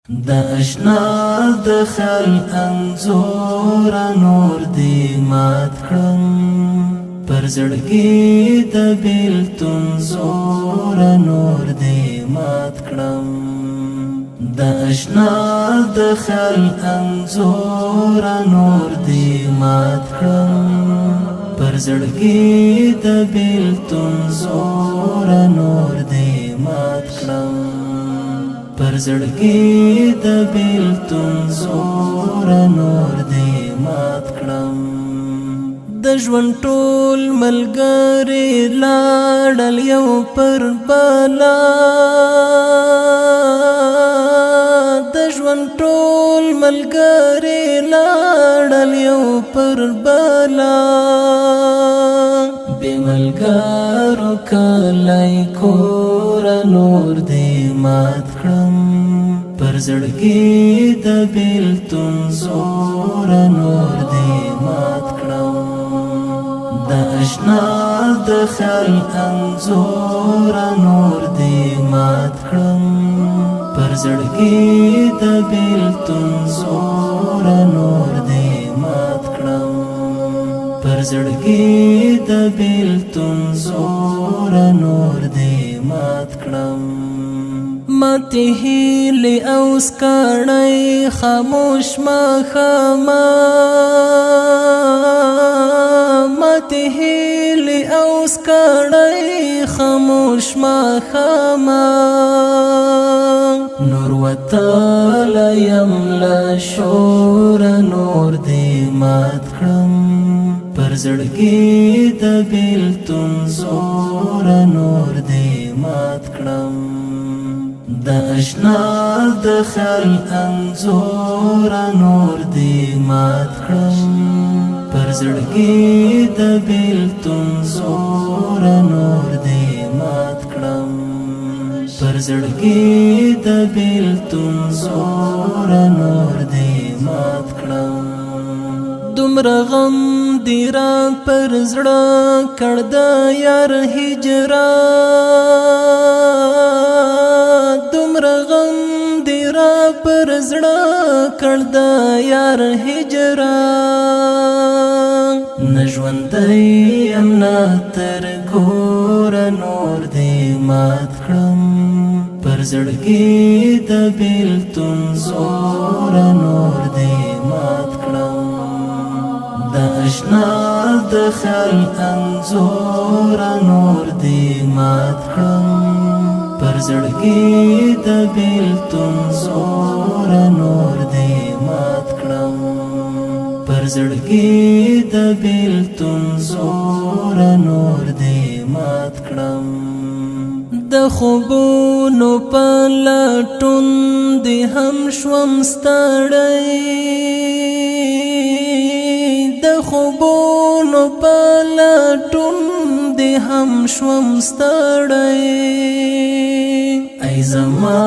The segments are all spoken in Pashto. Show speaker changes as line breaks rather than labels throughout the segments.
د اشنا د خیال انځور نور دی مات کړم پر زړګي د بیلتون زور نور دی مات کړم د اشنا د خیال انځور نور دی مات کړم پر زړګي د بیلتون زور نور دی مات کړم پر زړګي د بیلتون زور نور دی مات کړم د ژوند ټول ملګري لاړل یو پر بلا د ژوند ټول ملګري لاړل یو پر بلا بې ملګرو کلی کور نور دی مات کړم پر زړګي د بیلتون زور نور دی مات کړم د اشنا د خیال انځور نور دی مات کړم پر زړګي د بیلتون زور نور دی مات کړم پر زړګي د بیلتون زور نور دی مات کړم ماته هیلې او سکړی خاموش ماښامه ماته هیلې او سکړی خاموش ماښامه نور وتلی یم له شور نور دی مات کړم پر زړګي د بیلتون زور نور دی مات کړم د اشنا د خیال انځور نور دی مات کړم پر زړګي د بیلتون زور نور دی مات کړم پر زړګي د بیلتون زور نور دی مات کړم دومره غم دی را پر زړه کړ د یار هجران دومره غم دی را پر زړه کړ د یار هجران نه ژوندی یم نه تر ګوره نور دی مات کړم پر زړګي د بیلتون زور نور دی مات کړم د اشنا د خیال انځور نور دی مات کړم پر زړګي د بیلتون زور نور دی مات کړم پر زړګي د بیلتون زور نور دی مات کړم د خوبونو په لټون دی هم شوم ستړی د خوبونو په لټون دی هم شوم ستړی ای زما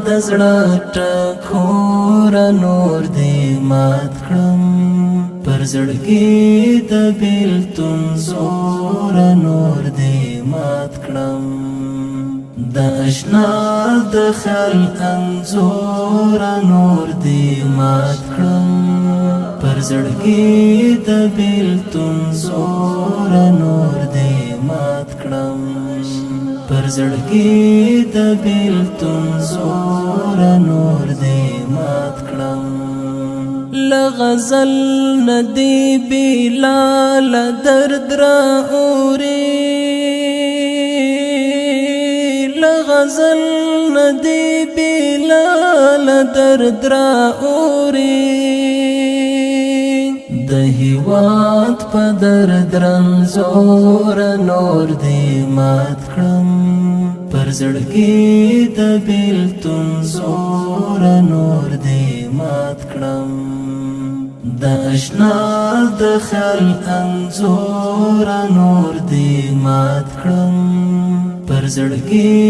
د زړه ټکور نور دی مات کړم پر زړګي د بیلتون زور نور دی مات کړم د اشنا د خیال انځور نور دی مات کړم پر زړګي د بیلتون زور نور دی مات کړم پر زړګي د بیلتون زور نور دی مات کړم لغزل ندی بلال درد را اوري لغزل ندی بلال درد را اوري د هیواد په درد رنځور نور دی مات کړم پر زړګي د بیلتون زور نور دی مات کړم د اشنا د خیال انځور نور دی مات کړم پر زړګي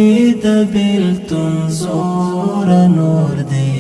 د بیلتون زور نور دی